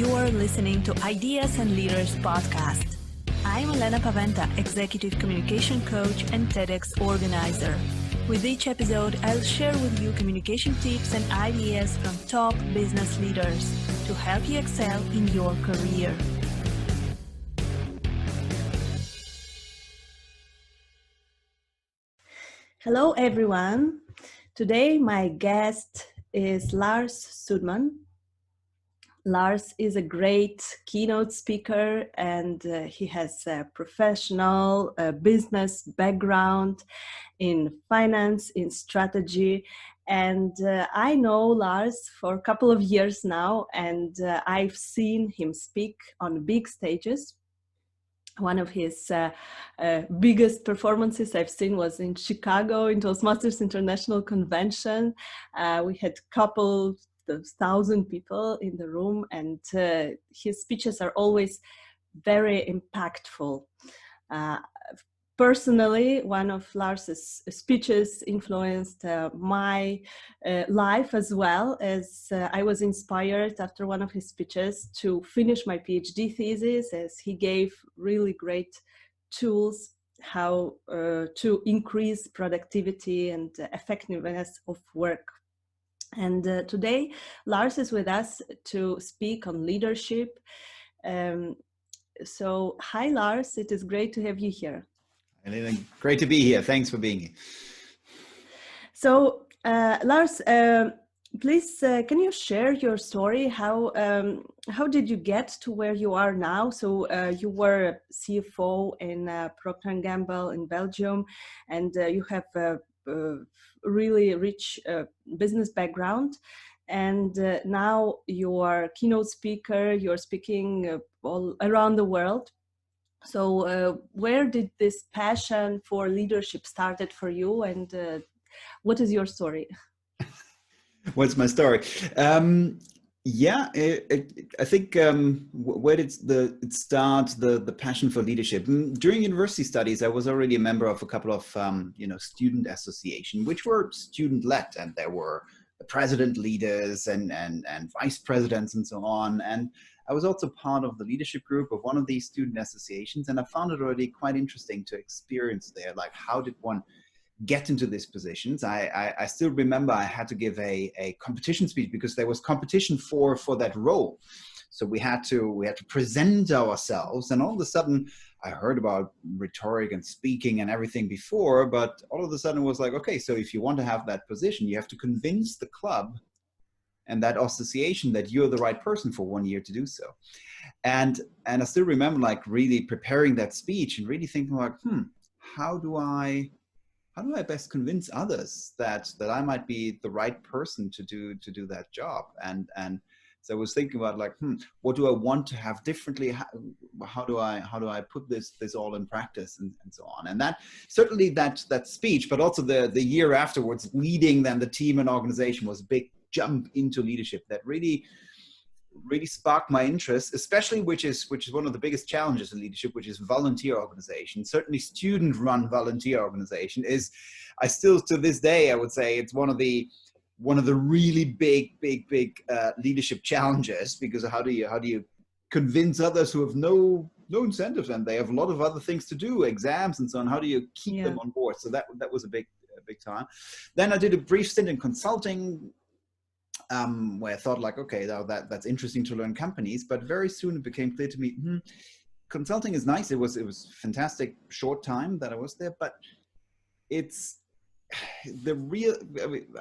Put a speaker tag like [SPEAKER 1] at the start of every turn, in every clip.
[SPEAKER 1] You are listening to Ideas and Leaders podcast. I'm Elena Paweta, Executive Communication Coach and TEDx organizer. With each episode, I'll share with you communication tips and ideas from top business leaders to help you excel in your career. Hello, everyone. Today, my guest is Lars Sudmann. Lars is a great keynote speaker, and he has a professional business background in finance, in strategy. And I know Lars for a couple of years now, and I've seen him speak on big stages. One of his biggest performances I've seen was in Chicago in Toastmasters International Convention. We had couple those 1,000 people in the room, and his speeches are always very impactful. Personally, one of Lars's speeches influenced my life as well, as I was inspired after one of his speeches to finish my PhD thesis, as he gave really great tools how to increase productivity and effectiveness of work. And today, Lars is with us to speak on leadership. So, hi, Lars. It is great to have you here.
[SPEAKER 2] Elena, great to be here. Thanks for being here.
[SPEAKER 1] So, Lars, please, can you share your story? How did you get to where you are now? So, you were a CFO in Procter & Gamble in Belgium, and you have a really rich business background. And now you are a keynote speaker. You're speaking all around the world. So where did this passion for leadership started for you, and what is your story?
[SPEAKER 2] What's my story? I think where did it start, the passion for leadership? During university studies, I was already a member of a couple of student association, which were student-led, and there were president leaders and vice presidents and so on. And I was also part of the leadership group of one of these student associations, and I found it already quite interesting to experience there, like how did one get into these positions. I still remember I had to give a competition speech because there was competition for that role. So we had to present ourselves, and all of a sudden I heard about rhetoric and speaking and everything before, but all of a sudden it was like, okay, so if you want to have that position, you have to convince the club and that association that you're the right person for 1 year to do so. And I still remember like really preparing that speech and really thinking like, how do I best convince others that I might be the right person to do that job? And so I was thinking about like, what do I want to have differently? How do I put this all in practice and so on? And that certainly that speech, but also the year afterwards, leading then the team and organization was a big jump into leadership that really sparked my interest, especially which is one of the biggest challenges in leadership, which is volunteer organization. Certainly student-run volunteer organization is, I still to this day, I would say it's one of the really big leadership challenges, because how do you convince others who have no incentives and they have a lot of other things to do, exams and so on, how do you keep them on board? So that was a big time. Then I did a brief stint in consulting, where I thought like, okay, now that's interesting to learn companies, but very soon it became clear to me, consulting is nice. It was fantastic short time that I was there, but it's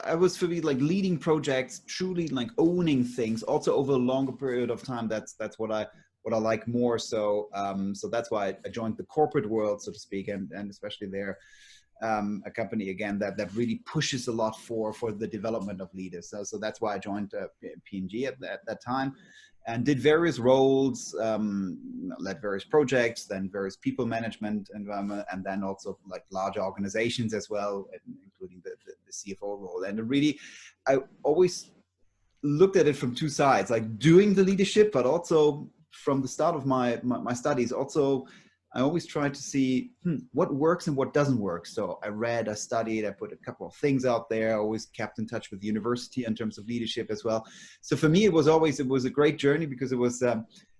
[SPEAKER 2] I was for me like leading projects, truly like owning things also over a longer period of time. That's what I like more. So that's why I joined the corporate world, so to speak, and especially there. A company again that really pushes a lot for the development of leaders. So that's why I joined P&G at that time, and did various roles, led various projects, then various people management environment, and then also like large organizations as well, including the CFO role. And really, I always looked at it from two sides, like doing the leadership, but also from the start of my studies, also I always try to see what works and what doesn't work. So I read, I studied, I put a couple of things out there. I always kept in touch with the university in terms of leadership as well. So for me, it was a great journey, because it was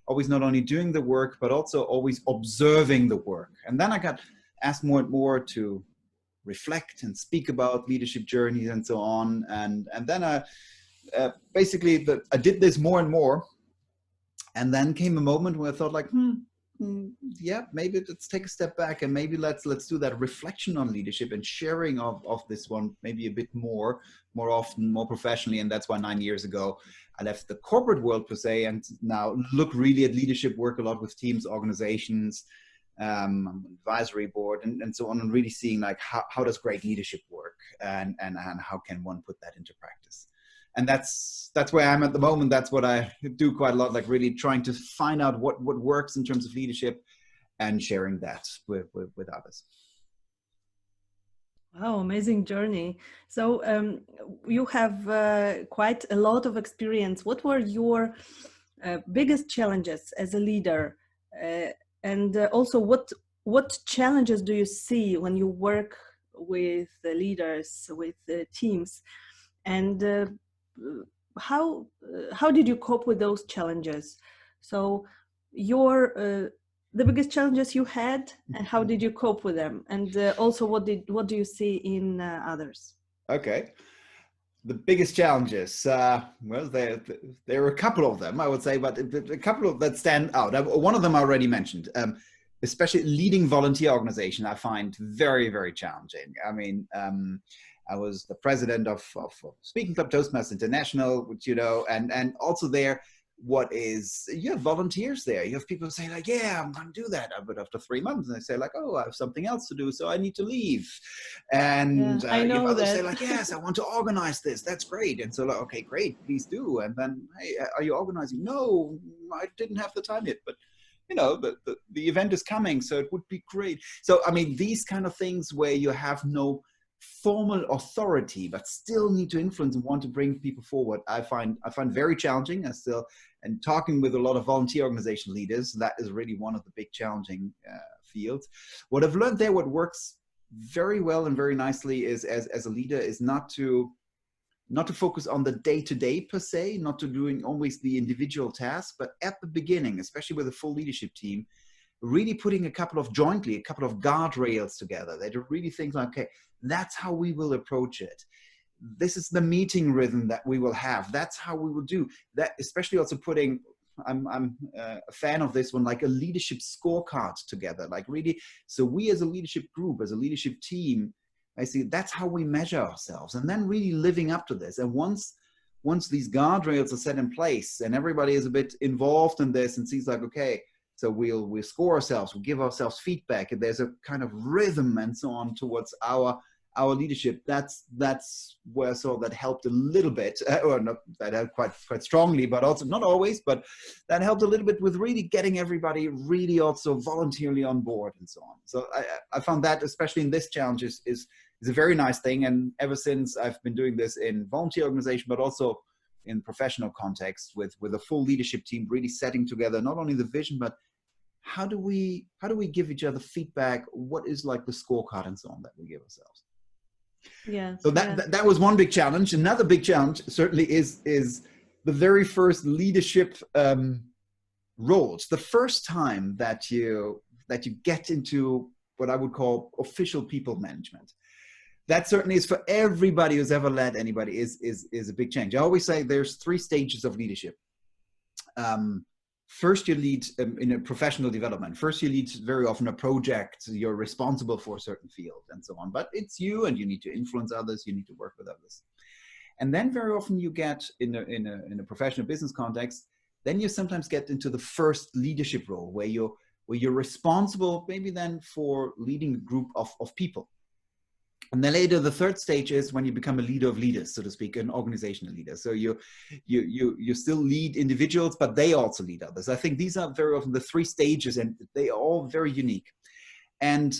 [SPEAKER 2] always not only doing the work, but also always observing the work. And then I got asked more and more to reflect and speak about leadership journeys and so on. And then I I did this more and more. And then came a moment where I thought like, yeah, maybe let's take a step back, and maybe let's do that reflection on leadership and sharing of this one maybe a bit more often, more professionally. And that's why 9 years ago I left the corporate world per se, and now look really at leadership, work a lot with teams, organizations, advisory board, and so on, and really seeing like how does great leadership work, and how can one put that into practice. And that's where I'm at the moment. That's what I do quite a lot, like really trying to find out what works in terms of leadership and sharing that with others.
[SPEAKER 1] Wow, amazing journey. So you have quite a lot of experience. What were your biggest challenges as a leader? And also what challenges do you see when you work with the leaders, with the teams? And how did you cope with those challenges? So the biggest challenges you had, and how did you cope with them? And also what do you see in others?
[SPEAKER 2] Okay. The biggest challenges, well, there are a couple of them, I would say, but a couple of that stand out. One of them I already mentioned, especially leading volunteer organization, I find very, very challenging. I mean, I was the president of Speaking Club Toastmasters International, which, you know, and also there, you have volunteers there. You have people who say like, yeah, I'm going to do that. But after 3 months, and they say like, oh, I have something else to do, so I need to leave. And
[SPEAKER 1] I know
[SPEAKER 2] you have others
[SPEAKER 1] that.
[SPEAKER 2] say like, yes, I want to organize this. That's great. And so like, okay, great, please do. And then, hey, are you organizing? No, I didn't have the time yet, but you know, the event is coming, so it would be great. So, I mean, these kind of things where you have no formal authority, but still need to influence and want to bring people forward, I find very challenging. And talking with a lot of volunteer organization leaders, that is really one of the big challenging fields. What I've learned there, what works very well and very nicely is as a leader is not to focus on the day-to-day per se, not to doing always the individual tasks, but at the beginning, especially with a full leadership team, really putting a couple of guardrails together that are really things like, okay, that's how we will approach it. This is the meeting rhythm that we will have. That's how we will do that, especially also putting, I'm a fan of this one, like a leadership scorecard together, like really, so we as a leadership group, as a leadership team, I see that's how we measure ourselves, and then really living up to this. And once these guardrails are set in place and everybody is a bit involved in this and sees like, okay, so we'll score ourselves, we'll give ourselves feedback, and there's a kind of rhythm and so on towards our leadership. That's where so that helped a little bit, or not that helped quite strongly, but also not always, but that helped a little bit with really getting everybody really also voluntarily on board and so on. So I found that, especially in this challenge, is a very nice thing. And ever since I've been doing this in volunteer organization, but also in professional context with a full leadership team, really setting together not only the vision, but how do we give each other feedback? What is like the scorecard and so on that we give ourselves?
[SPEAKER 1] Yeah.
[SPEAKER 2] So that was one big challenge. Another big challenge certainly is the very first leadership roles. The first time that you get into what I would call official people management. That certainly is for everybody who's ever led anybody is a big change. I always say there's 3 stages of leadership. First, you lead in a professional development. First, you lead very often a project. You're responsible for a certain field and so on. But it's you, and you need to influence others. You need to work with others. And then very often you get in a professional business context. Then you sometimes get into the first leadership role where you're responsible, maybe then for leading a group of people. And then later, the third stage is when you become a leader of leaders, so to speak, an organizational leader. So you still lead individuals, but they also lead others. I think these are very often the 3 stages, and they are all very unique. And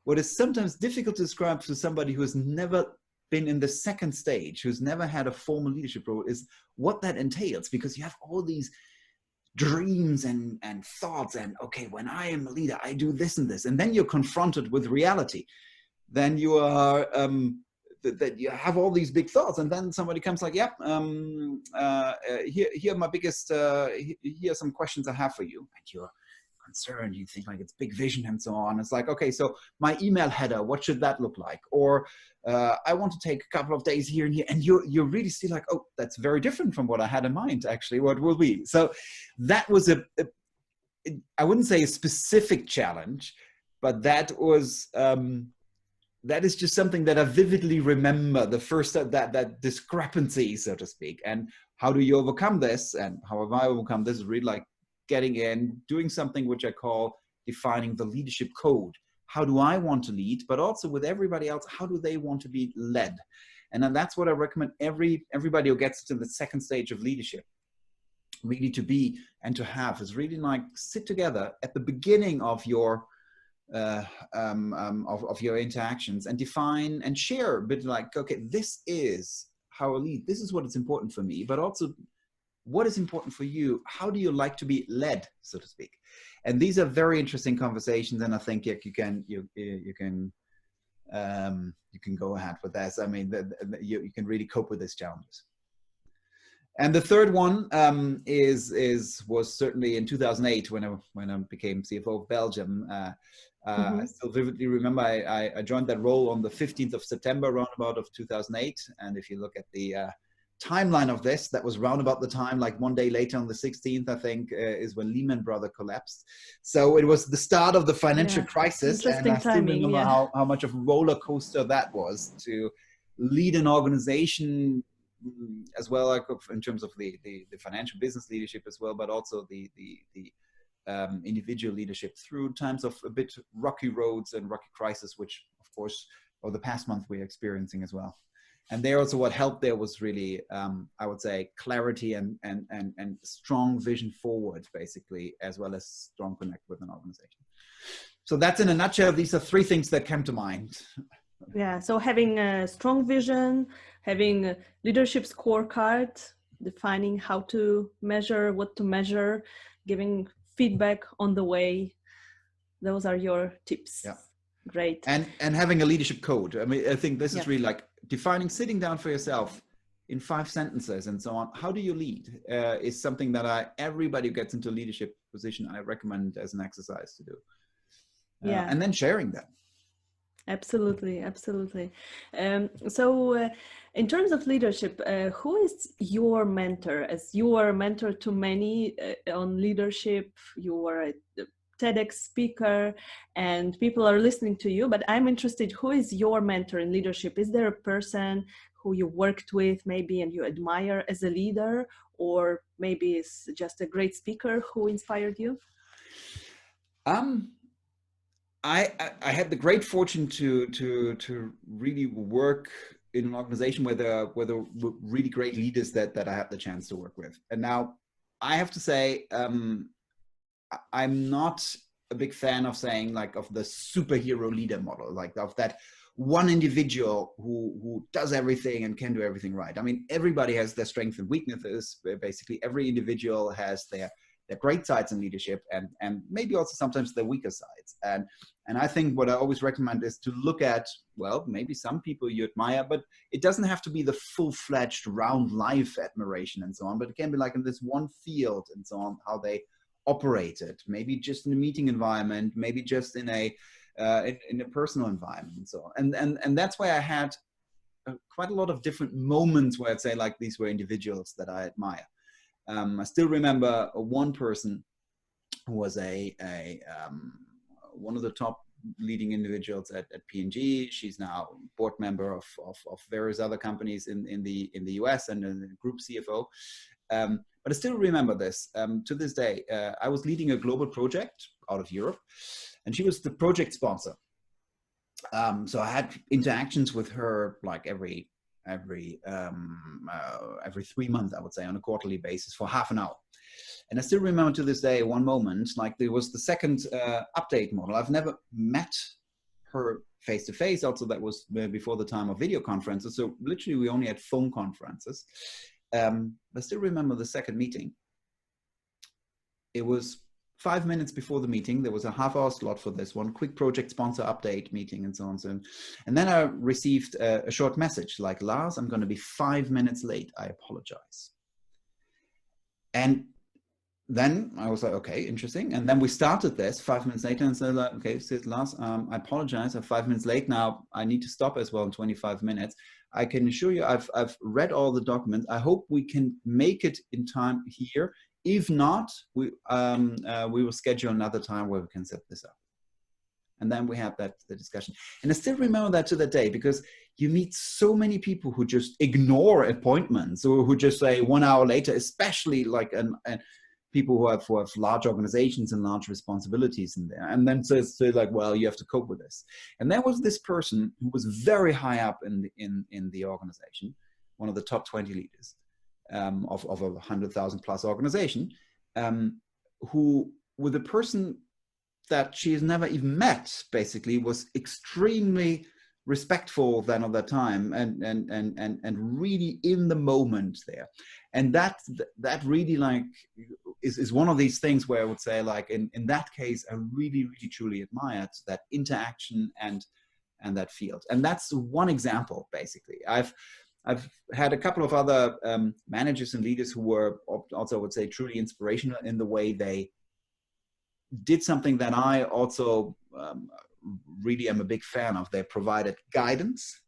[SPEAKER 2] what is sometimes difficult to describe to somebody who has never been in the second stage, who's never had a formal leadership role, is what that entails, because you have all these dreams and thoughts, and okay, when I am a leader, I do this and this, and then you're confronted with reality. Then you are that you have all these big thoughts, and then somebody comes like, yep, here are my biggest, here are some questions I have for you, and you're concerned, you think like it's big vision and so on. It's like, okay, so my email header, what should that look like? Or I want to take a couple of days here and here, and you really see like, oh, that's very different from what I had in mind, actually, what will be. So that was I wouldn't say a specific challenge, but that was, that is just something that I vividly remember, the first, that discrepancy, so to speak. And how do you overcome this? And how have I overcome this? Is really like getting in, doing something which I call defining the leadership code. How do I want to lead? But also with everybody else, how do they want to be led? And then that's what I recommend everybody who gets to the second stage of leadership really to be and to have, is really like sit together at the beginning of your of your interactions and define and share a bit like, okay, this is how I lead. This is what is important for me, but also what is important for you? How do you like to be led, so to speak? And these are very interesting conversations, and I think you can go ahead with this. I mean, you can really cope with these challenges. And the third one was certainly in 2008 when I became CFO of Belgium. I still vividly remember I joined that role on the 15th of September, roundabout of 2008. And if you look at the timeline of this, that was roundabout the time, like one day later on the 16th, I think, is when Lehman Brothers collapsed. So it was the start of the financial crisis. And I still remember how much of a roller coaster that was to lead an organization as well, like in terms of the financial business leadership as well, but also the individual leadership through times of a bit rocky roads and rocky crisis, which of course, over the past month we're experiencing as well. And there also what helped there was really, I would say, clarity and strong vision forward, basically, as well as strong connect with an organization. So that's in a nutshell. These are three things that came to mind.
[SPEAKER 1] Yeah, so having a strong vision, having a leadership scorecard, defining how to measure, what to measure, giving feedback on the way. Those are your tips. Yeah. Great.
[SPEAKER 2] And having a leadership code. I mean, I think this is really like defining, sitting down for yourself in 5 sentences and so on. How do you lead is something that everybody who gets into a leadership position, I recommend as an exercise to do. And then sharing that.
[SPEAKER 1] Absolutely, absolutely. So in terms of leadership, who is your mentor? As you are a mentor to many on leadership, you are a TEDx speaker and people are listening to you, but I'm interested, who is your mentor in leadership? Is there a person who you worked with maybe and you admire as a leader, or maybe it's just a great speaker who inspired you?
[SPEAKER 2] I had the great fortune to really work in an organization where there were really great leaders that I had the chance to work with. And now I have to say, I'm not a big fan of saying like of the superhero leader model, like of that one individual who does everything and can do everything right. I mean, everybody has their strengths and weaknesses. Basically, every individual has their great sides in leadership and maybe also sometimes their weaker sides. And I think what I always recommend is to look at, well, maybe some people you admire, but it doesn't have to be the full-fledged round life admiration and so on, but it can be like in this one field and so on, how they operated, maybe just in a meeting environment, maybe just in a personal environment and so on. And that's why I had quite a lot of different moments where I'd say like these were individuals that I admire. I still remember one person who was one of the top leading individuals at P&G. She's now board member of various other companies in the US and a group CFO. But I still remember this to this day. I was leading a global project out of Europe, and she was the project sponsor. So I had interactions with her like every 3 months, I would say, on a quarterly basis for half an hour. And I still remember to this day one moment, like there was the second update model. I've never met her face to face. Also, that was before the time of video conferences. So literally we only had phone conferences. I still remember the second meeting. it was 5 minutes before the meeting. There was a half-hour slot for this one, quick project sponsor update meeting and so on. And then I received a short message like, Lars, I'm going to be 5 minutes late. I apologize. And then I was like, okay, interesting. And then we started this 5 minutes later and said, like, okay, said Lars, I apologize. I'm 5 minutes late now. I need to stop as well in 25 minutes. I can assure you, I've read all the documents. I hope we can make it in time here. If not, we will schedule another time where we can set this up. And then we had the discussion. And I still remember that to the day, because you meet so many people who just ignore appointments, or who just say 1 hour later, especially like people who have large organizations and large responsibilities in there. And then say like, well, you have to cope with this. And there was this person who was very high up in the organization, one of the top 20 leaders of a 100,000 plus organization, who, with a person that she has never even met, basically was extremely respectful then of that time, and really in the moment there. And that really like is one of these things where I would say, like, in that case, I really, really truly admired that interaction and that field. And that's one example, basically. I've had a couple of other managers and leaders who were also, I would say, truly inspirational in the way they did something that I also really am a big fan of. They provided guidance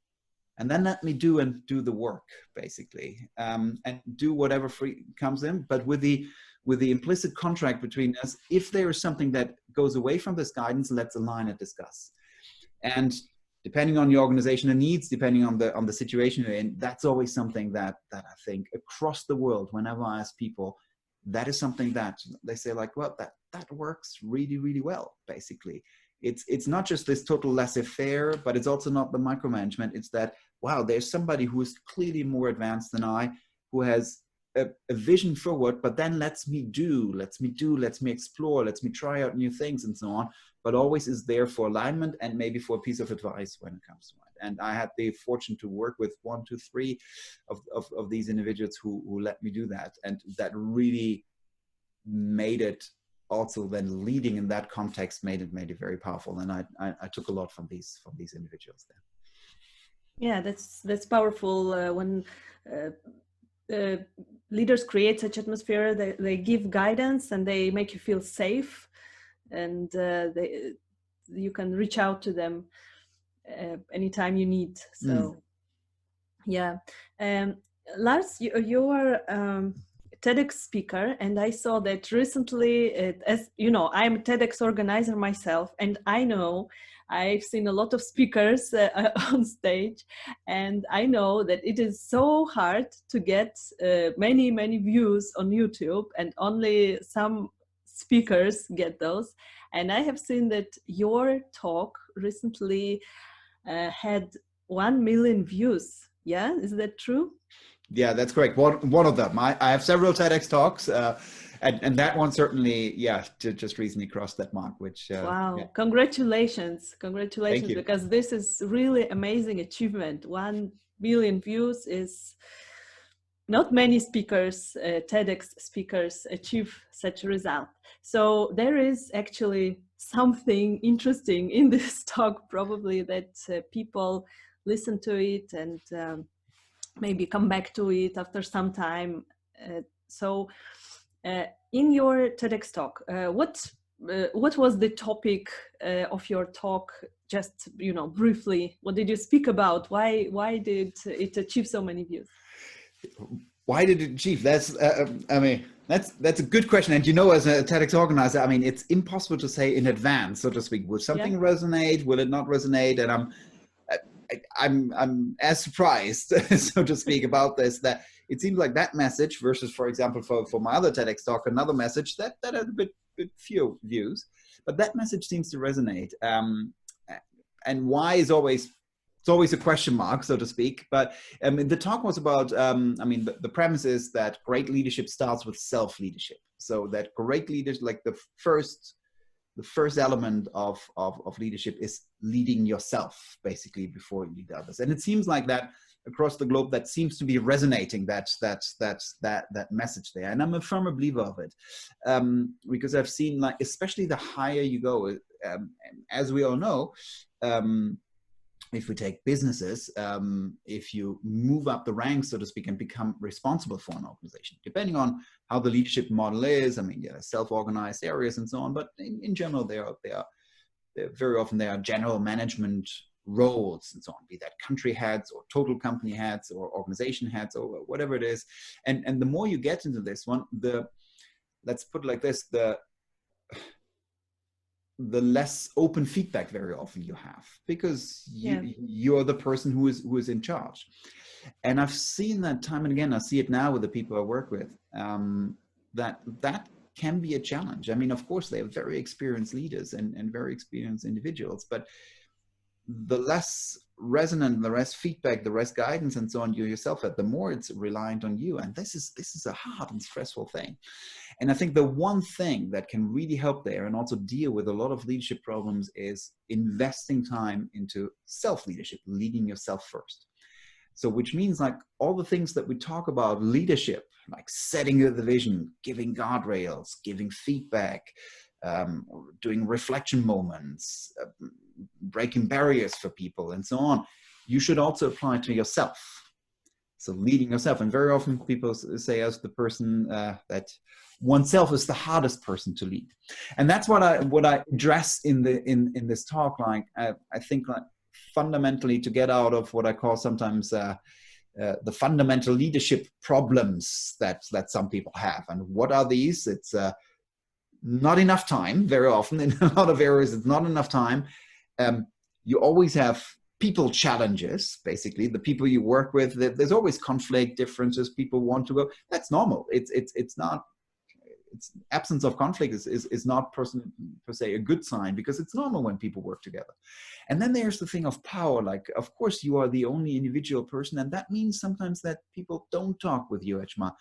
[SPEAKER 2] and then let me do the work, basically, and do whatever free comes in, but with the implicit contract between us. If there is something that goes away from this guidance, let's align and discuss. And depending on your organizational needs, depending on the situation you're in, that's always something that I think across the world, whenever I ask people, that is something that they say, like, well, that works really, really well, basically. It's not just this total laissez-faire, but it's also not the micromanagement. It's that, wow, there's somebody who is clearly more advanced than I, who has a vision forward, but then lets me explore, lets me try out new things and so on, but always is there for alignment and maybe for a piece of advice when it comes to it. And I had the fortune to work with 1, 2, 3 of these individuals who let me do that. And that really made it, also then leading in that context, made it very powerful. And I took a lot from these individuals there.
[SPEAKER 1] Yeah, that's powerful. When leaders create such atmosphere, they give guidance and they make you feel safe, and you can reach out to them anytime you need. So yeah. Lars, you are TEDx speaker, and I saw that recently, as you know, I'm a TEDx organizer myself, and I know I've seen a lot of speakers on stage, and I know that it is so hard to get many views on YouTube, and only some speakers get those. And I have seen that your talk recently had 1 million views. Yeah, is that true?
[SPEAKER 2] Yeah, that's correct. One of them. I have several TEDx talks, and that one certainly, yeah, just recently crossed that mark. Which
[SPEAKER 1] wow,
[SPEAKER 2] yeah.
[SPEAKER 1] Congratulations, because this is really amazing achievement. 1 million views is not many speakers, TEDx speakers, achieve such a result. So there is actually something interesting in this talk, probably, that people listen to it and maybe come back to it after some time. So in your TEDx talk, what was the topic of your talk? Just, briefly, what did you speak about? Why did it achieve so many views?
[SPEAKER 2] Why did it achieve? That's I mean, that's a good question. And as a TEDx organizer, I mean, it's impossible to say in advance, so to speak. Will something resonate? Will it not resonate? And I'm as surprised, so to speak, about this, that it seems like that message versus, for example, for my other TEDx talk, another message that had a bit few views, but that message seems to resonate. And why is always a question mark, so to speak. But the talk was about, I mean, the premise is that great leadership starts with self-leadership. So that great leaders, like the first element of leadership is leading yourself, basically, before you lead others. And it seems like that across the globe that seems to be resonating, that message there. And I'm a firm believer of it, because I've seen, like, especially the higher you go, as we all know, if we take businesses, if you move up the ranks, so to speak, and become responsible for an organization, depending on how the leadership model is, I mean, self-organized areas and so on, but in general, very often there are general management roles and so on, be that country heads or total company heads or organization heads or whatever it is. And the more you get into this one, let's put it like this, the less open feedback very often you have, because you're the person who is in charge. And I've seen that time and again. I see it now with the people I work with, that can be a challenge. I mean, of course, they are very experienced leaders and very experienced individuals, but the less resonant, the less feedback, the less guidance and so on you yourself have, the more it's reliant on you. And this is a hard and stressful thing. And I think the one thing that can really help there and also deal with a lot of leadership problems is investing time into self-leadership, leading yourself first. So which means, like, all the things that we talk about leadership, like setting the vision, giving guardrails, giving feedback, doing reflection moments, breaking barriers for people and so on, you should also apply to yourself. So leading yourself. And very often people say, as the person that oneself is the hardest person to lead. And that's what I address in this talk. Like, I think, like, fundamentally, to get out of what I call sometimes the fundamental leadership problems that some people have. And what are these? It's not enough time. Very often in a lot of areas, it's not enough time. You always have people challenges, basically. The people you work with, there's always conflict, differences, people want to go. That's normal. It's not, it's absence of conflict is not per se a good sign, because it's normal when people work together. And then there's the thing of power. Like, of course, you are the only individual person, and that means sometimes that people don't talk with you, Ejma,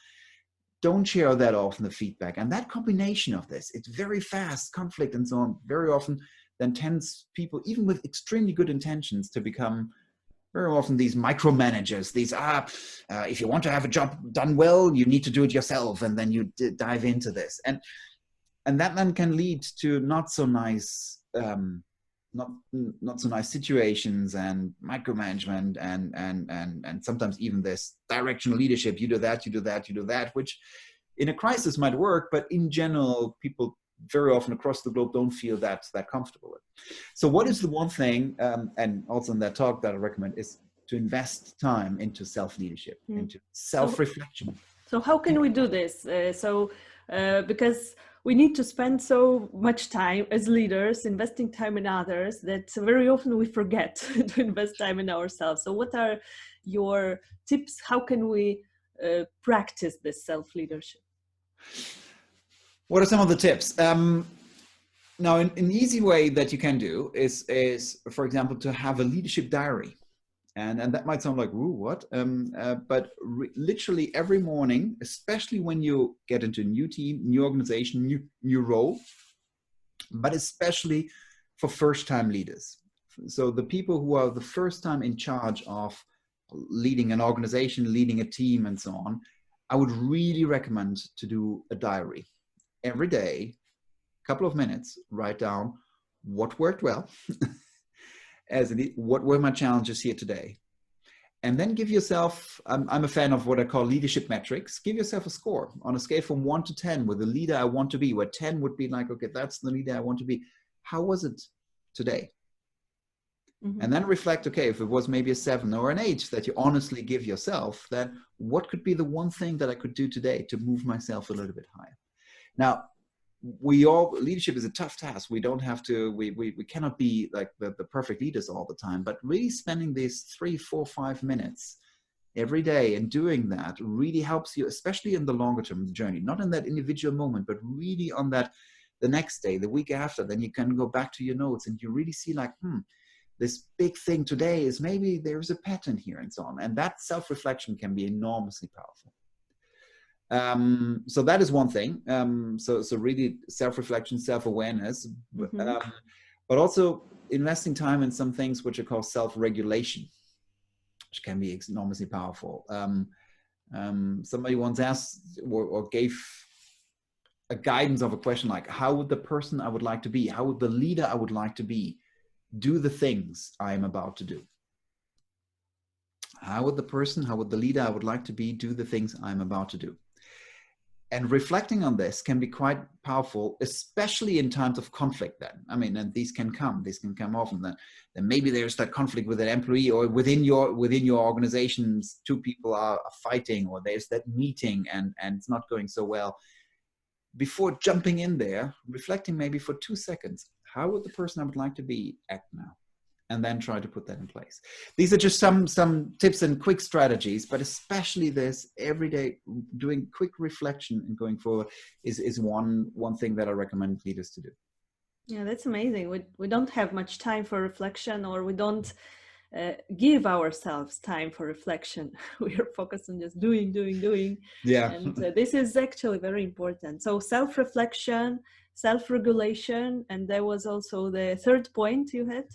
[SPEAKER 2] don't share that often the feedback. And that combination of this, it's very fast conflict and so on, very often then tends people, even with extremely good intentions, to become very often these micromanagers, these if you want to have a job done well, you need to do it yourself, and then you dive into this, and that then can lead to not so nice situations and micromanagement and sometimes even this directional leadership. You do that, you do that, you do that, which in a crisis might work, but in general, people very often across the globe don't feel that comfortable with. So what is the one thing, and also in that talk that I recommend, is to invest time into self-leadership, into self-reflection.
[SPEAKER 1] So how can we do this? Because we need to spend so much time as leaders investing time in others that very often we forget to invest time in ourselves. So what are your tips? How can we practice this self-leadership?
[SPEAKER 2] What are some of the tips? Now, an easy way that you can do is, for example, to have a leadership diary. And that might sound like, ooh, what? But literally every morning, especially when you get into a new team, new organization, new role, but especially for first-time leaders. So the people who are the first time in charge of leading an organization, leading a team, and so on, I would really recommend to do a diary. Every day, a couple of minutes, write down what worked well, what were my challenges here today, and then give yourself, I'm a fan of what I call leadership metrics, give yourself a score on a scale from 1 to 10 with the leader I want to be, where 10 would be like, okay, that's the leader I want to be. How was it today? Mm-hmm. And then reflect, okay, if it was maybe a 7 or an 8 that you honestly give yourself, then what could be the one thing that I could do today to move myself a little bit higher? Now, leadership is a tough task. We don't have to, we cannot be like the perfect leaders all the time, but really spending these 3, 4, 5 minutes every day and doing that really helps you, especially in the longer term journey, not in that individual moment, but really on that, the next day, the week after, then you can go back to your notes and you really see like, this big thing today is maybe there's a pattern here and so on. And that self-reflection can be enormously powerful. So that is one thing. So really self-reflection, self-awareness, but also investing time in some things which are called self-regulation. which can be enormously powerful. Somebody once asked or gave a guidance of a question like, how would the person I would like to be, how would the leader I would like to be do the things I am about to do? How would the leader I would like to be do the things I'm about to do? And reflecting on this can be quite powerful, especially in times of conflict then. I mean, and these can come often. Then maybe there's that conflict with an employee, or within your organizations, two people are fighting, or there's that meeting and it's not going so well. Before jumping in there, reflecting maybe for 2 seconds, how would the person I would like to be act now? And then try to put that in place. These are just some tips and quick strategies, but especially this everyday doing quick reflection and going forward is one thing that I recommend leaders to do.
[SPEAKER 1] Yeah, that's amazing. We don't have much time for reflection, or we don't give ourselves time for reflection. We are focused on just doing.
[SPEAKER 2] Yeah.
[SPEAKER 1] And this is actually very important. So self-reflection, self-regulation, and there was also the third point you had.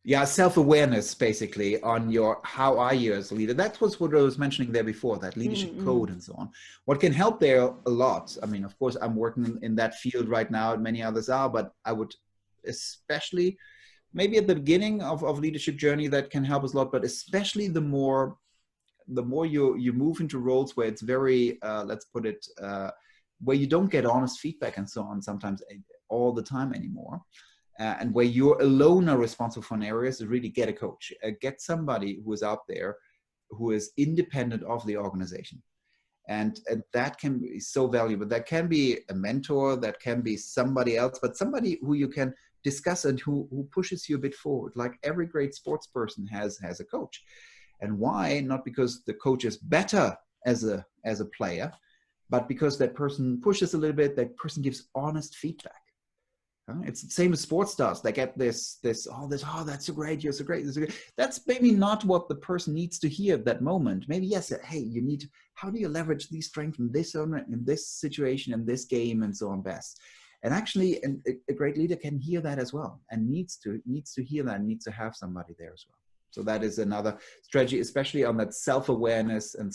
[SPEAKER 2] Yeah, self-awareness, basically, on your, how are you as a leader? That was what I was mentioning there before, that leadership code and so on. What can help there a lot, I mean, of course, I'm working in that field right now, and many others are, but I would especially, maybe at the beginning of leadership journey, that can help us a lot, but especially the more you move into roles where it's very, let's put it, where you don't get honest feedback and so on, sometimes all the time anymore. And where you're alone are responsible for an area, is really get a coach, get somebody who is out there, who is independent of the organization. And that can be so valuable. That can be a mentor, that can be somebody else, but somebody who you can discuss and who pushes you a bit forward. Like every great sports person has a coach. And why? Not because the coach is better as a player, but because that person pushes a little bit, that person gives honest feedback. It's the same as sports stars. They get this, oh, that's so great, you're so great. That's maybe not what the person needs to hear at that moment. Maybe, yes, hey, you need to, how do you leverage these strengths in this situation, in this game, and so on best? And actually, a great leader can hear that as well, and needs to hear that, and needs to have somebody there as well. So that is another strategy, especially on that self-awareness and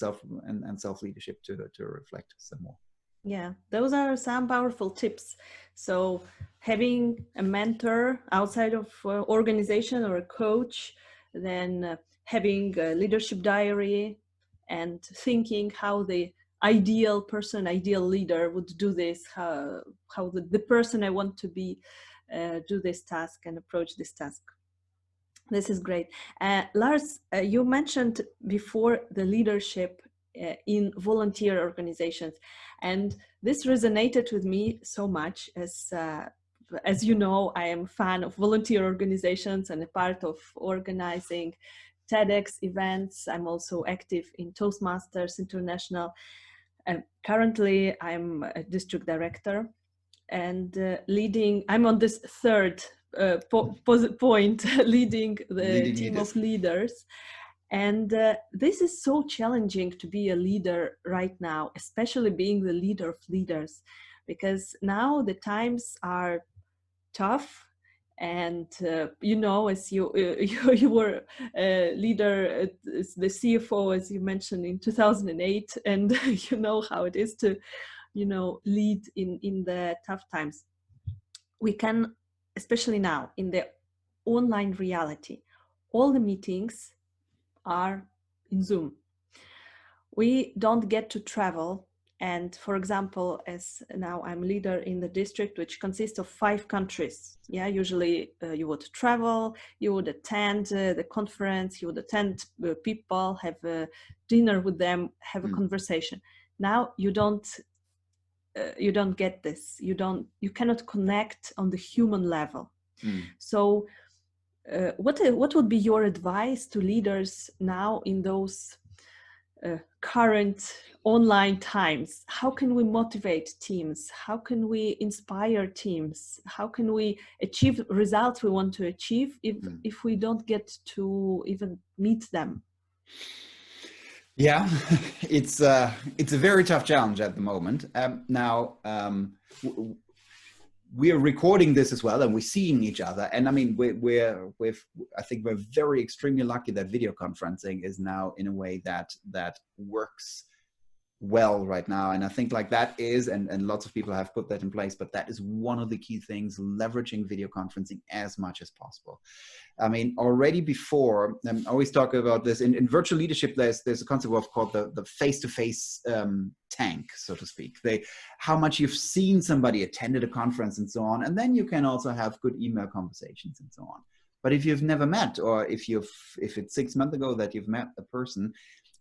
[SPEAKER 2] self-leadership to reflect some more.
[SPEAKER 1] Yeah, those are some powerful tips. So having a mentor outside of organization, or a coach, then having a leadership diary, and thinking how the ideal person, ideal leader would do this, how the person I want to be do this task and approach this task. This is great. Lars, you mentioned before the leadership in volunteer organizations, and this resonated with me so much, as you know, I am a fan of volunteer organizations and a part of organizing TEDx events. I'm also active in Toastmasters International. Currently, I'm a district director and I'm on this third point, leading the team of leaders. And this is so challenging to be a leader right now, especially being the leader of leaders, because now the times are tough. And you know, as you were a leader, the CFO, as you mentioned, in 2008, and you know how it is to, you know, lead in the tough times. We can, especially now in the online reality, all the meetings are in Zoom. We don't get to travel. And for example, as now I'm leader in the district, which consists of 5 countries. Yeah, usually you would travel, you would attend the conference, you would attend people, have a dinner with them, have a conversation. Now you don't get this. You cannot connect on the human level. So what would be your advice to leaders now in those current online times? How can we motivate teams? How can we inspire teams? How can we achieve results we want to achieve if we don't get to even meet them?
[SPEAKER 2] Yeah, it's a very tough challenge at the moment. we're recording this as well, and we're seeing each other. And I mean, I think we're very extremely lucky that video conferencing is now in a way that works well right now. And I think like that is, and lots of people have put that in place, but that is one of the key things, leveraging video conferencing as much as possible. I mean, already before, I always talk about this in virtual leadership, there's a concept called the face-to-face tank, so to speak. How much you've seen somebody attended a conference and so on, and then you can also have good email conversations and so on. But if you've never met, or if it's 6 months ago that you've met a person,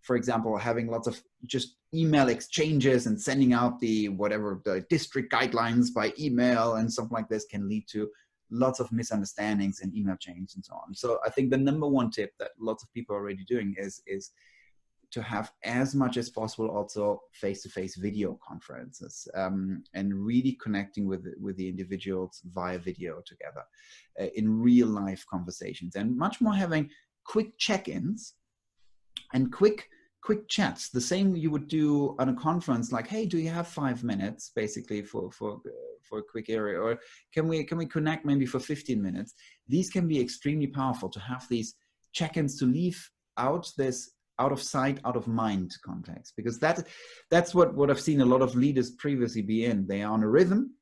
[SPEAKER 2] for example, having lots of just email exchanges and sending out the district guidelines by email and something like this can lead to lots of misunderstandings and email chains and so on. So I think the number one tip that lots of people are already doing is to have as much as possible also face-to-face video conferences, and really connecting with the individuals via video together in real life conversations, and much more having quick check-ins and quick chats, the same you would do on a conference, like, hey, do you have 5 minutes basically for a quick area, or can we connect maybe for 15 minutes? These can be extremely powerful to have these check-ins, to leave out this out of sight, out of mind context, because that's what I've seen a lot of leaders previously be in. They are on a rhythm,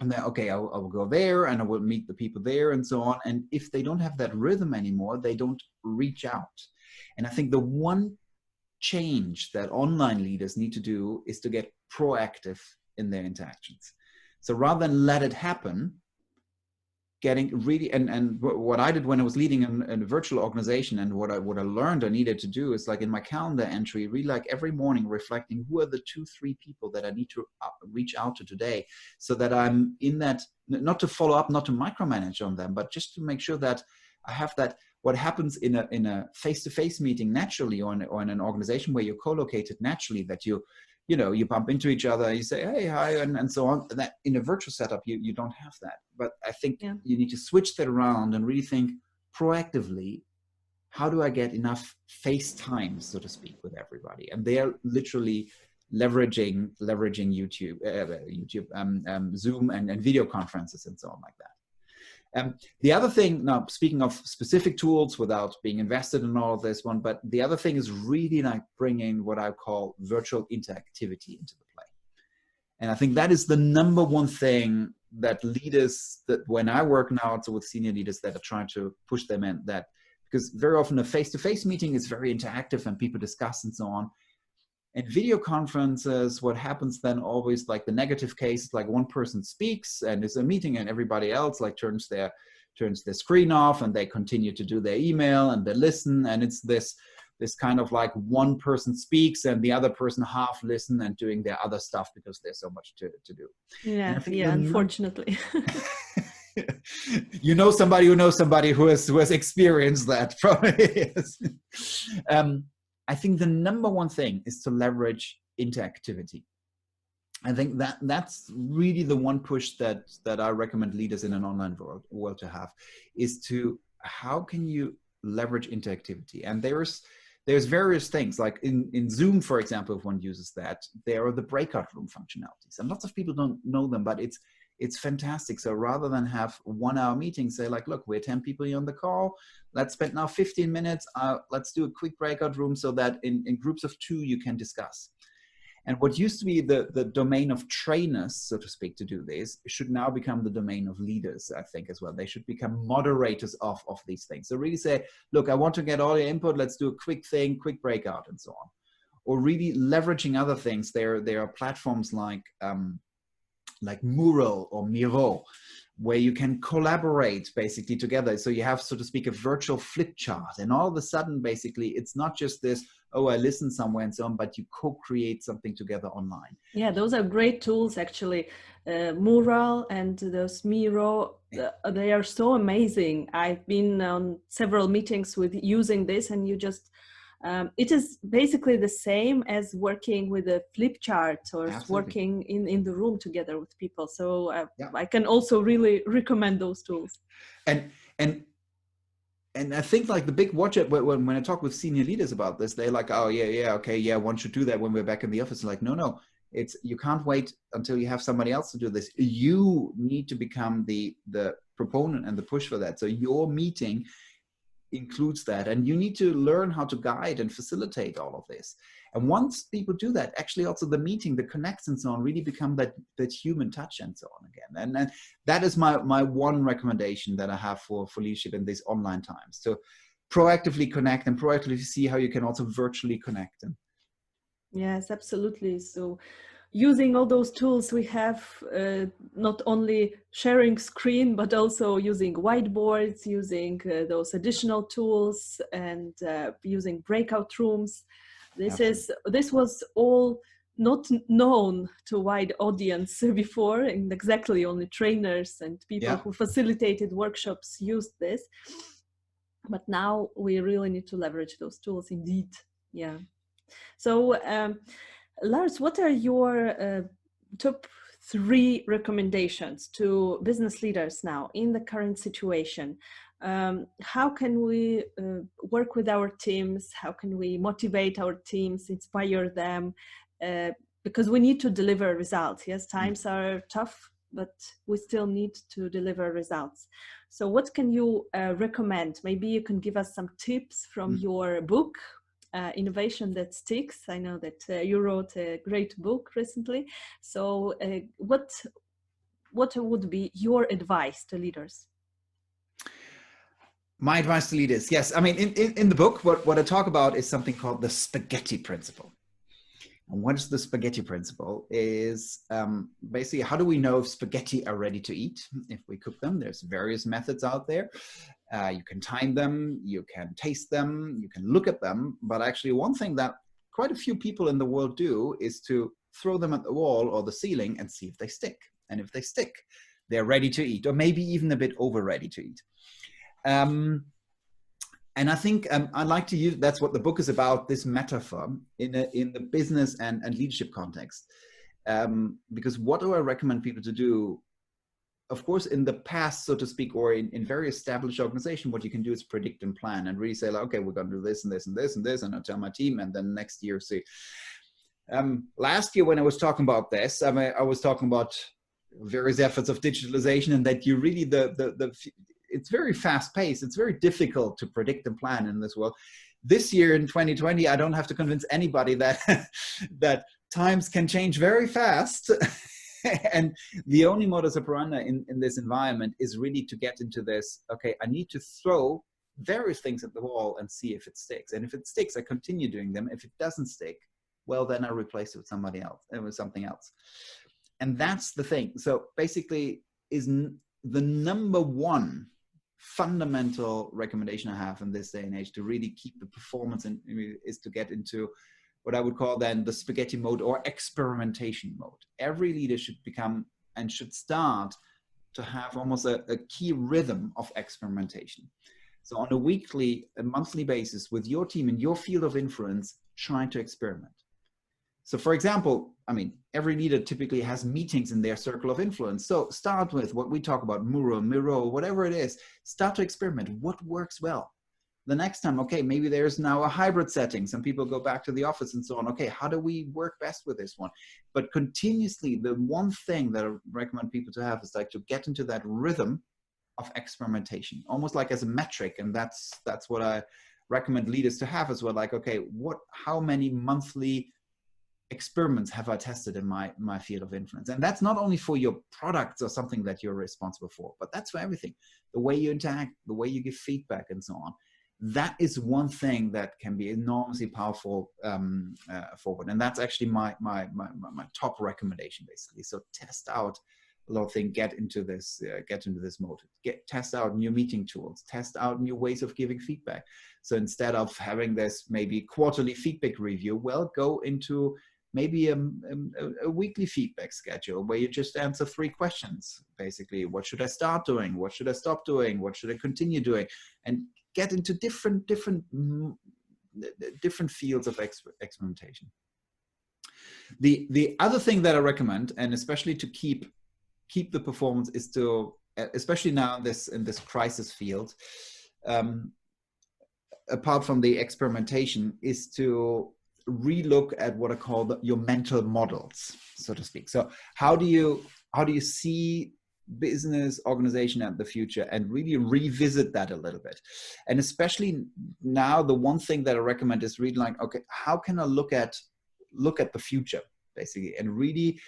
[SPEAKER 2] and they're, okay, I will go there and I will meet the people there and so on. And if they don't have that rhythm anymore, they don't reach out. And I think the one change that online leaders need to do is to get proactive in their interactions. So rather than let it happen, getting really, and what I did when I was leading a virtual organization, and what I learned I needed to do is, like, in my calendar entry, really, like, every morning reflecting who are the 2-3 people that I need to reach out to today, so that I'm in that, not to follow up, not to micromanage on them, but just to make sure that I have that. What happens in a face-to-face meeting naturally, or in an organization where you're co-located naturally, that you bump into each other, you say, hey, hi, and so on. That in a virtual setup, you don't have that. But I think you need to switch that around and really think proactively, how do I get enough face time, so to speak, with everybody? And they're literally leveraging YouTube, Zoom and video conferences and so on like that. The other thing, now speaking of specific tools without being invested in all of this one, but the other thing is really, like, bringing what I call virtual interactivity into the play. And I think that is the number one thing that leaders, that when I work now also with senior leaders that are trying to push them in, that, because very often a face-to-face meeting is very interactive and people discuss and so on. And video conferences, what happens then always, like, the negative case, like, one person speaks and it's a meeting and everybody else, like, turns their screen off and they continue to do their email and they listen. And it's this kind of, like, one person speaks and the other person half listen and doing their other stuff because there's so much to do.
[SPEAKER 1] Yeah, unfortunately.
[SPEAKER 2] You know somebody who knows somebody who has experienced that, probably. I think the number one thing is to leverage interactivity. I think that's really the one push that I recommend leaders in an online world to have, is to, how can you leverage interactivity? And there's various things, like in Zoom, for example, if one uses that, there are the breakout room functionalities, and lots of people don't know them, but it's fantastic. So rather than have 1-hour meetings, say, like, look, we're 10 people here on the call. Let's spend now 15 minutes. Let's do a quick breakout room so that in groups of 2, you can discuss. And what used to be the domain of trainers, so to speak, to do this, should now become the domain of leaders, I think, as well. They should become moderators of these things. So really say, look, I want to get all your input. Let's do a quick thing, quick breakout, and so on. Or really leveraging other things. There are platforms like Mural or Miro, where you can collaborate basically together. So you have, so to speak, a virtual flip chart, and all of a sudden, basically, it's not just this, oh, I listen somewhere and so on, but you co-create something together online.
[SPEAKER 1] Yeah, those are great tools, actually. Mural and those Miro, they are so amazing. I've been on several meetings with using this, and you just, it is basically the same as working with a flip chart, or working in the room together with people. So I can also really recommend those tools.
[SPEAKER 2] And I think, like, the big watch out, when I talk with senior leaders about this, they're like, oh, yeah, okay, yeah, one should do that when we're back in the office. Like, no, You can't wait until you have somebody else to do this. You need to become the proponent and the push for that. So your meeting includes that, and you need to learn how to guide and facilitate all of this. And once people do that, actually also the meeting, the connects and so on really become that human touch and so on again. And that is my one recommendation that I have for leadership in these online times. So proactively connect and proactively see how you can also virtually connect them.
[SPEAKER 1] Yes, absolutely. So using all those tools we have, not only sharing screen, but also using whiteboards, using those additional tools, and using breakout rooms. This was all not known to wide audience before, and exactly only trainers and people who facilitated workshops used this. But now we really need to leverage those tools indeed. Yeah. So Lars, what are your top 3 recommendations to business leaders now in the current situation? How can we work with our teams? How can we motivate our teams, inspire them? Because we need to deliver results. Yes, times are tough, but we still need to deliver results. So what can you recommend? Maybe you can give us some tips from your book, Innovation That Sticks. I know that you wrote a great book recently. So what would be your advice to leaders?
[SPEAKER 2] My advice to leaders, yes. I mean, in the book, what I talk about is something called the spaghetti principle. And what is the spaghetti principle? Is basically, how do we know if spaghetti are ready to eat? If we cook them, there's various methods out there. You can time them, you can taste them, you can look at them. But actually, one thing that quite a few people in the world do is to throw them at the wall or the ceiling and see if they stick. And if they stick, they're ready to eat, or maybe even a bit over ready to eat. And I think I like to use, that's what the book is about, this metaphor in the business and leadership context. Because what do I recommend people to do? Of course, in the past, so to speak, or in very established organizations, what you can do is predict and plan and really say, like, okay, we're going to do this and this and this and this, and I'll tell my team, and then next year, see. Last year, when I was talking about this, I mean, I was talking about various efforts of digitalization, and that you really, it's very fast paced. It's very difficult to predict and plan in this world. This year in 2020, I don't have to convince anybody that that times can change very fast. And the only modus operandi in this environment is really to get into this, okay, I need to throw various things at the wall and see if it sticks. And if it sticks, I continue doing them. If it doesn't stick, well, then I replace it with somebody else, with something else. And that's the thing. So basically, is the number one fundamental recommendation I have in this day and age to really keep the performance is to get into what I would call then the spaghetti mode or experimentation mode. Every leader should become and should start to have almost a key rhythm of experimentation. So on a weekly and monthly basis with your team in your field of influence, try to experiment. So for example, I mean, every leader typically has meetings in their circle of influence. So start with what we talk about, Miro, whatever it is, start to experiment. What works well? The next time, okay, maybe there's now a hybrid setting. Some people go back to the office and so on. Okay, how do we work best with this one? But continuously, the one thing that I recommend people to have is like to get into that rhythm of experimentation, almost like as a metric. And that's what I recommend leaders to have as well. Like, okay, how many monthly experiments have I tested in my field of influence? And that's not only for your products or something that you're responsible for, but that's for everything. The way you interact, the way you give feedback and so on. That is one thing that can be enormously powerful forward. And that's actually my top recommendation, basically. So test out a lot of things, get into this mode, test out new meeting tools, test out new ways of giving feedback. So instead of having this maybe quarterly feedback review, well, go into maybe a weekly feedback schedule where you just answer 3 questions. Basically, what should I start doing? What should I stop doing? What should I continue doing? And get into different fields of experimentation. The other thing that I recommend, and especially to keep the performance, is to, especially now in this crisis field, apart from the experimentation, is to relook at what I call your mental models, so to speak. So how do you see business organization and the future, and really revisit that a little bit? And especially now, the one thing that I recommend is really like, okay, how can I look at the future basically, and really,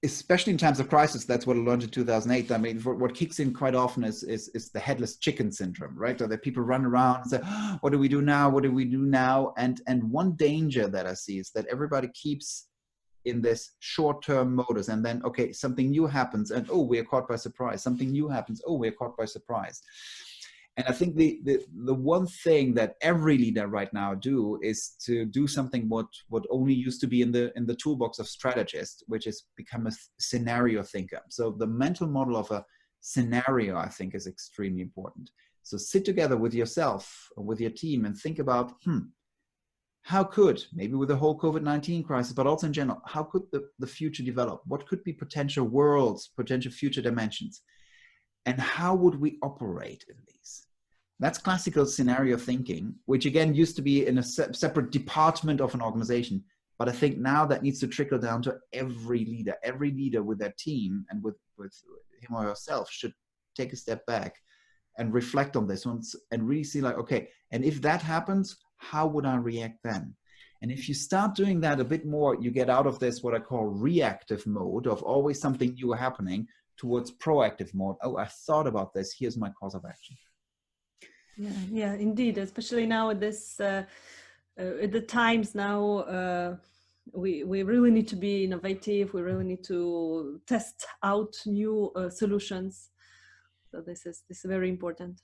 [SPEAKER 2] especially in times of crisis, that's what I learned in 2008. I mean, what kicks in quite often is the headless chicken syndrome, right? So that people run around and say, oh, what do we do now? What do we do now? And one danger that I see is that everybody keeps in this short-term modus, and then, okay, something new happens, and oh, we are caught by surprise. Something new happens, oh, we are caught by surprise. And I think the one thing that every leader right now do is to do something what only used to be in the toolbox of strategists, which is become a scenario thinker. So the mental model of a scenario, I think, is extremely important. So sit together with yourself or with your team and think about, how could, maybe with the whole COVID-19 crisis, but also in general, how could the future develop? What could be potential worlds, potential future dimensions? And how would we operate in these? That's classical scenario thinking, which again used to be in a separate department of an organization. But I think now that needs to trickle down to every leader. Every leader with their team and with him or herself should take a step back and reflect on this one and really see like, okay, and if that happens, how would I react then? And if you start doing that a bit more, you get out of this, what I call reactive mode of always something new happening, towards proactive mode. Oh, I thought about this. Here's my course of action.
[SPEAKER 1] Yeah, indeed. Especially now at this, at the times now, we really need to be innovative. We really need to test out new solutions. So this is very important.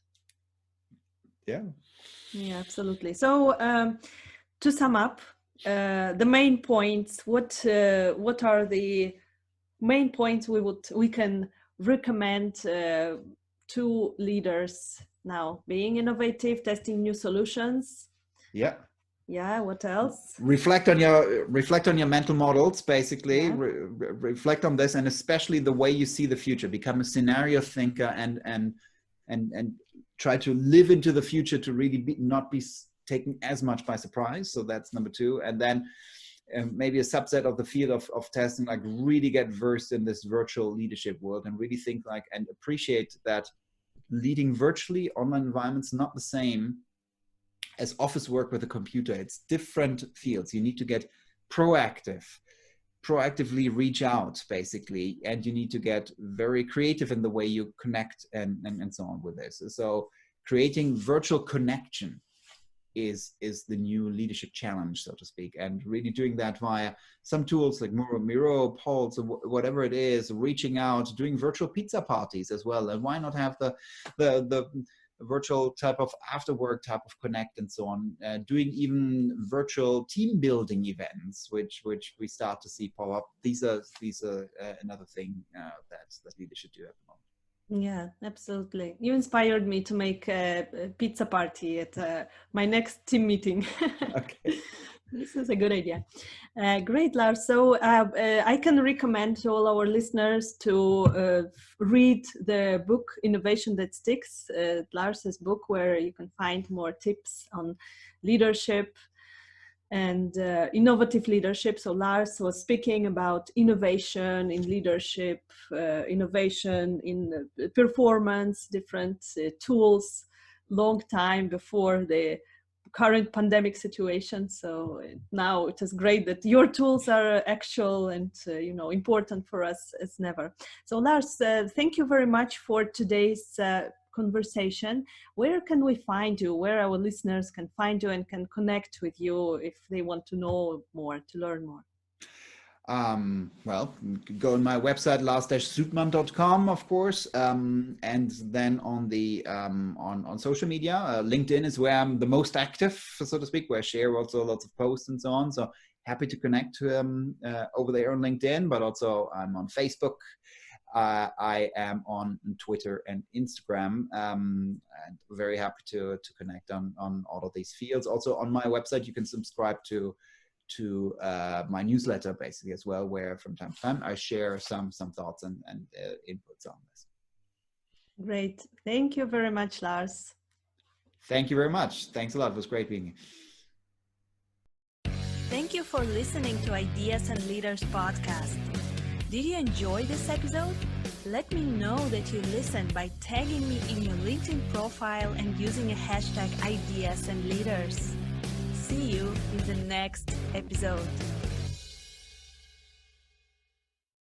[SPEAKER 2] Yeah.
[SPEAKER 1] Yeah, absolutely. So to sum up, the main points. What are the main points we can recommend to leaders now? Being innovative, testing new solutions.
[SPEAKER 2] Yeah.
[SPEAKER 1] Yeah. What else?
[SPEAKER 2] Reflect on your mental models, basically.
[SPEAKER 1] Yeah.
[SPEAKER 2] Reflect on this, and especially the way you see the future. Become a scenario thinker and try to live into the future to really not be taken as much by surprise. So that's number 2. And then maybe a subset of the field of testing, like really get versed in this virtual leadership world and really think like and appreciate that leading virtually online environments not the same as office work with a computer. It's different fields. You need to get proactively reach out basically, and you need to get very creative in the way you connect and so on with this. So creating virtual connection is the new leadership challenge, so to speak, and really doing that via some tools like Miro, Pulse, whatever it is, reaching out, doing virtual pizza parties as well. And why not have the virtual type of after work type of connect and so on, doing even virtual team building events, which we start to see pop up. These are another thing that leaders should do at the moment.
[SPEAKER 1] Yeah, absolutely. You inspired me to make a pizza party at my next team meeting.
[SPEAKER 2] Okay.
[SPEAKER 1] This is a good idea. Great, Lars. So I can recommend to all our listeners to read the book Innovation That Sticks, Lars's book, where you can find more tips on leadership and innovative leadership. So Lars was speaking about innovation in leadership, innovation in performance, different tools, long time before the current pandemic situation. So now it is great that your tools are actual and important for us as never. So Lars, thank you very much for today's conversation. Where can we find you? Where our listeners can find you and can connect with you if they want to know more, to learn more?
[SPEAKER 2] Well, go on my website, lars-sudmann.com, of course, and then on the on social media, LinkedIn is where I'm the most active, so to speak, where I share also lots of posts and so on. So happy to connect over there on LinkedIn, but also I'm on Facebook. I am on Twitter and Instagram, and very happy to connect on all of these fields. Also on my website, you can subscribe to my newsletter basically as well, where from time to time I share some thoughts and inputs on this.
[SPEAKER 1] Great. Thank you very much, Lars.
[SPEAKER 2] Thank you very much. Thanks a lot. It was great being here.
[SPEAKER 1] Thank you for listening to Ideas and Leaders podcast. Did you enjoy this episode? Let me know that you listened by tagging me in your LinkedIn profile and using a hashtag Ideas and Leaders. See you in the next episode.